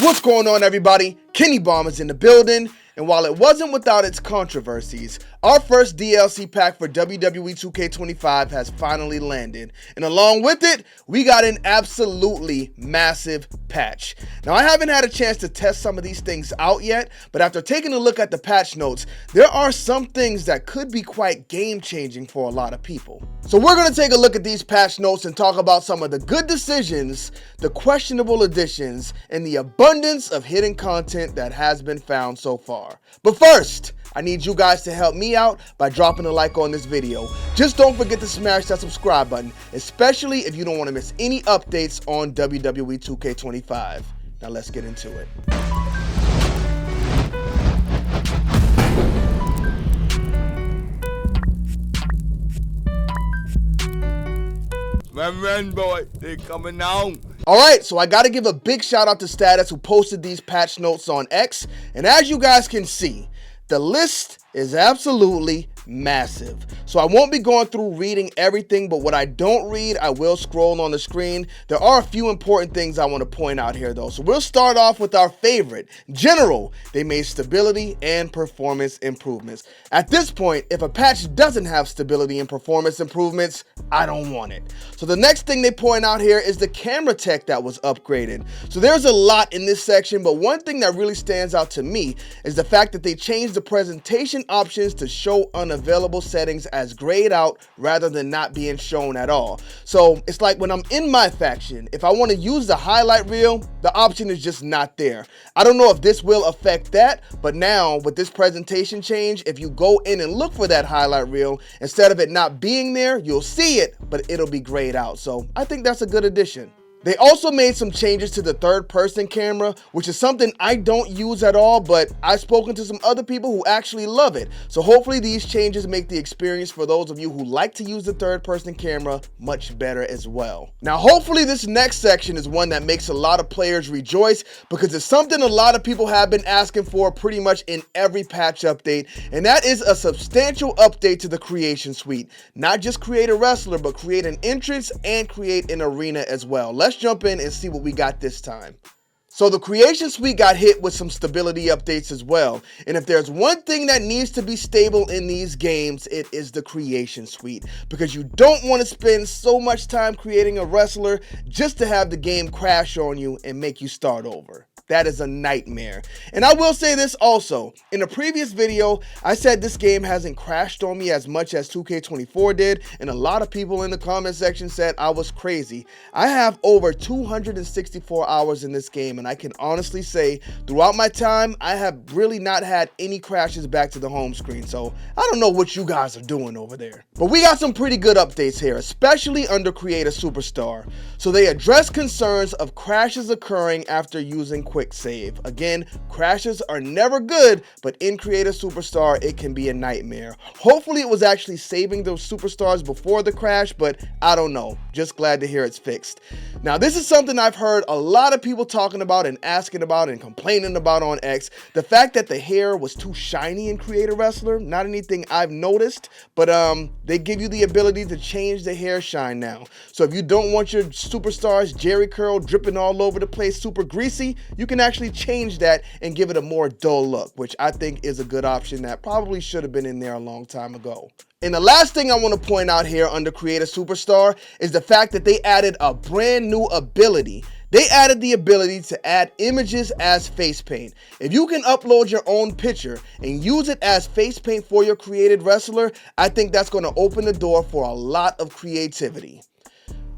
What's going on, everybody? Kennybombx is in the building, and while it wasn't without its controversies, our first DLC pack for WWE 2K25 has finally landed, and along with it, we got an absolutely massive patch. Now, I haven't had a chance to test some of these things out yet, but after taking a look at the patch notes, there are some things that could be quite game-changing for a lot of people. So we're going to take a look at these patch notes and talk about some of the good decisions, the questionable additions, and the abundance of hidden content that has been found so far. But first, I need you guys to help me out by dropping a like on this video. Just don't forget to smash that subscribe button, especially if you don't want to miss any updates on WWE 2K25. Now let's get into it. Man, boy, they coming on. Alright, so I gotta give a big shout out to Status who posted these patch notes on X, and as you guys can see, the list is absolutely massive. So I won't be going through reading everything, but what I don't read, I will scroll on the screen. There are a few important things I want to point out here though. So we'll start off with our favorite. General, they made stability and performance improvements. At this point, if a patch doesn't have stability and performance improvements, I don't want it. So the next thing they point out here is the camera tech that was upgraded. So there's a lot in this section, but one thing that really stands out to me is the fact that they changed the presentation options to show unavailable settings as grayed out rather than not being shown at all. So it's like when I'm in my faction, if I want to use the highlight reel, the option is just not there. I don't know if this will affect that, but now with this presentation change, if you go in and look for that highlight reel, instead of it not being there, you'll see it, but it'll be grayed out. So I think that's a good addition. They also made some changes to the third-person camera, which is something I don't use at all, but I've spoken to some other people who actually love it. So hopefully these changes make the experience for those of you who like to use the third-person camera much better as well. Now, hopefully this next section is one that makes a lot of players rejoice because it's something a lot of people have been asking for pretty much in every patch update, and that is a substantial update to the creation suite. Not just create a wrestler, but create an entrance and create an arena as well. Let's jump in and see what we got this time. So the creation suite got hit with some stability updates as well. And if there's one thing that needs to be stable in these games, it is the creation suite. Because you don't want to spend so much time creating a wrestler just to have the game crash on you and make you start over. That is a nightmare. And I will say this also. In a previous video, I said this game hasn't crashed on me as much as 2K24 did, and a lot of people in the comment section said I was crazy. I have over 264 hours in this game, and I can honestly say throughout my time, I have really not had any crashes back to the home screen. So I don't know what you guys are doing over there. But we got some pretty good updates here, especially under Create a Superstar. So they address concerns of crashes occurring after using quick save. Again, crashes are never good, but in Create a Superstar, it can be a nightmare. Hopefully it was actually saving those superstars before the crash, but I don't know. Just glad to hear it's fixed. Now, this is something I've heard a lot of people talking about and asking about and complaining about on X. The fact that the hair was too shiny in Create a Wrestler, not anything I've noticed, but they give you the ability to change the hair shine now. So if you don't want your superstars Jerry curl dripping all over the place, super greasy, you can actually change that and give it a more dull look, which I think is a good option that probably should have been in there a long time ago. And the last thing I want to point out here under Create a Superstar is the fact that they added a brand new ability. They added the ability to add images as face paint. If you can upload your own picture and use it as face paint for your created wrestler, I think that's going to open the door for a lot of creativity.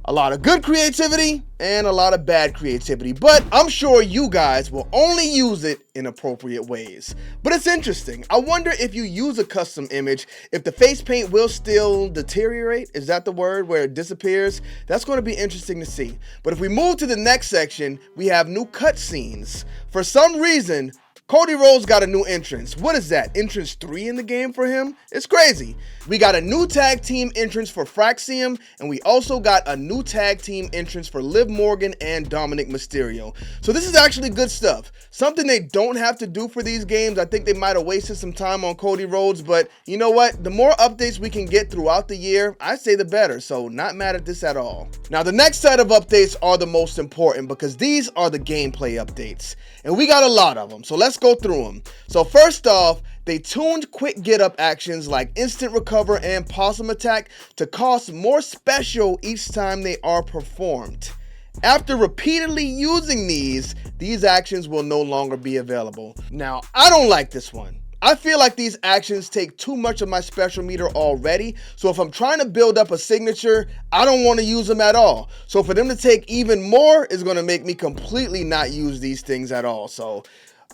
A lot of good creativity and a lot of bad creativity, but I'm sure you guys will only use it in appropriate ways. But it's interesting. I wonder if you use a custom image, if the face paint will still deteriorate. Is that the word, where it disappears? That's going to be interesting to see. But if we move to the next section, we have new cutscenes. For some reason, Cody Rhodes got a new entrance. What is that? Entrance 3 in the game for him? It's crazy. We got a new tag team entrance for Fraxium, and we also got a new tag team entrance for Liv Morgan and Dominic Mysterio. So this is actually good stuff. Something they don't have to do for these games. I think they might have wasted some time on Cody Rhodes, but you know what? The more updates we can get throughout the year, I say the better, so not mad at this at all. Now the next set of updates are the most important because these are the gameplay updates, and we got a lot of them, so let's go through them. So first off, they tuned quick get up actions like instant recover and possum attack to cost more special each time they are performed. After repeatedly using these actions will no longer be available. Now, I don't like this one. I feel like these actions take too much of my special meter already, so if I'm trying to build up a signature, I don't want to use them at all. So for them to take even more is going to make me completely not use these things at all. So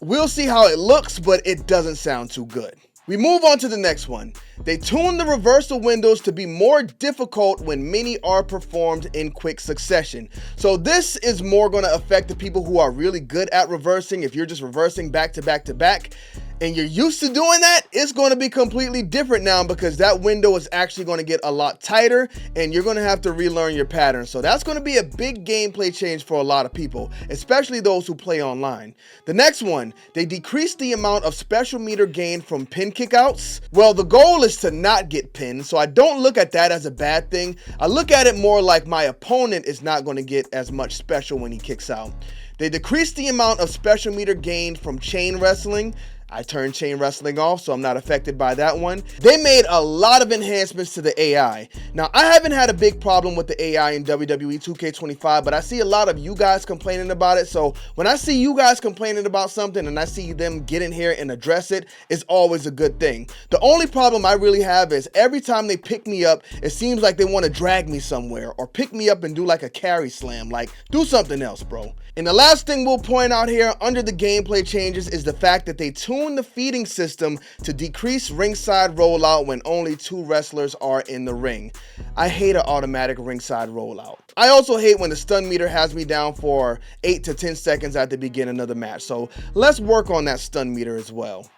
we'll see how it looks, but it doesn't sound too good. We move on to the next one. They tuned the reversal windows to be more difficult when many are performed in quick succession. So this is more going to affect the people who are really good at reversing. If you're just reversing back to back to back and you're used to doing that, it's going to be completely different now because that window is actually going to get a lot tighter and you're going to have to relearn your pattern. So that's going to be a big gameplay change for a lot of people, especially those who play online. The next one, they decreased the amount of special meter gain from pin kickouts. Well, the goal is to not get pinned, so I don't look at that as a bad thing. I look at it more like my opponent is not going to get as much special when he kicks out. They decreased the amount of special meter gained from chain wrestling. I turned chain wrestling off, so I'm not affected by that one. They made a lot of enhancements to the AI. Now, I haven't had a big problem with the AI in WWE 2K25, but I see a lot of you guys complaining about it. So when I see you guys complaining about something and I see them get in here and address it, it's always a good thing. The only problem I really have is every time they pick me up, it seems like they want to drag me somewhere or pick me up and do like a carry slam. Like, do something else, bro. And the last thing we'll point out here under the gameplay changes is the fact that they tuned the feeding system to decrease ringside rollout when only 2 wrestlers are in the ring. I hate an automatic ringside rollout. I also hate when the stun meter has me down for 8 to 10 seconds at the beginning of the match. So let's work on that stun meter as well.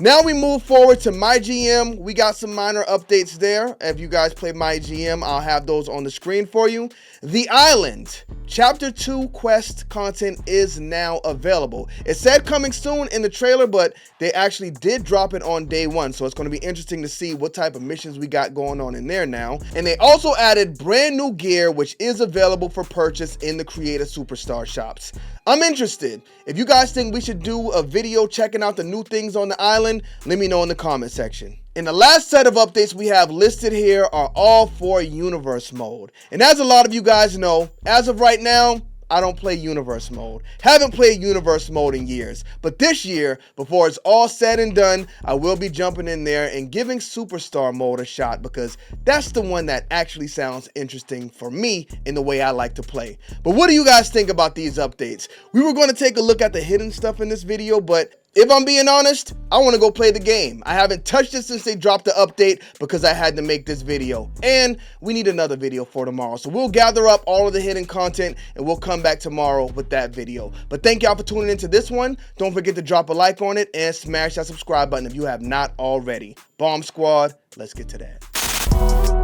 Now we move forward to My GM. We got some minor updates there. If you guys play My GM, I'll have those on the screen for you. The Island Chapter 2 quest content is now available. It said coming soon in the trailer, but they actually did drop it on day 1, so it's going to be interesting to see what type of missions we got going on in there now. And they also added brand new gear, which is available for purchase in the Creator Superstar shops. I'm interested. If you guys think we should do a video checking out the new things on the island, let me know in the comment section. And the last set of updates we have listed here are all for Universe Mode. And as a lot of you guys know, as of right now, I don't play Universe Mode. Haven't played Universe Mode in years. But this year, before it's all said and done, I will be jumping in there and giving Superstar Mode a shot because that's the one that actually sounds interesting for me in the way I like to play. But what do you guys think about these updates? We were going to take a look at the hidden stuff in this video, but if I'm being honest, I want to go play the game. I haven't touched it since they dropped the update because I had to make this video. And we need another video for tomorrow. So we'll gather up all of the hidden content and we'll come back tomorrow with that video. But thank y'all for tuning into this one. Don't forget to drop a like on it and smash that subscribe button if you have not already. Bomb Squad, let's get to that.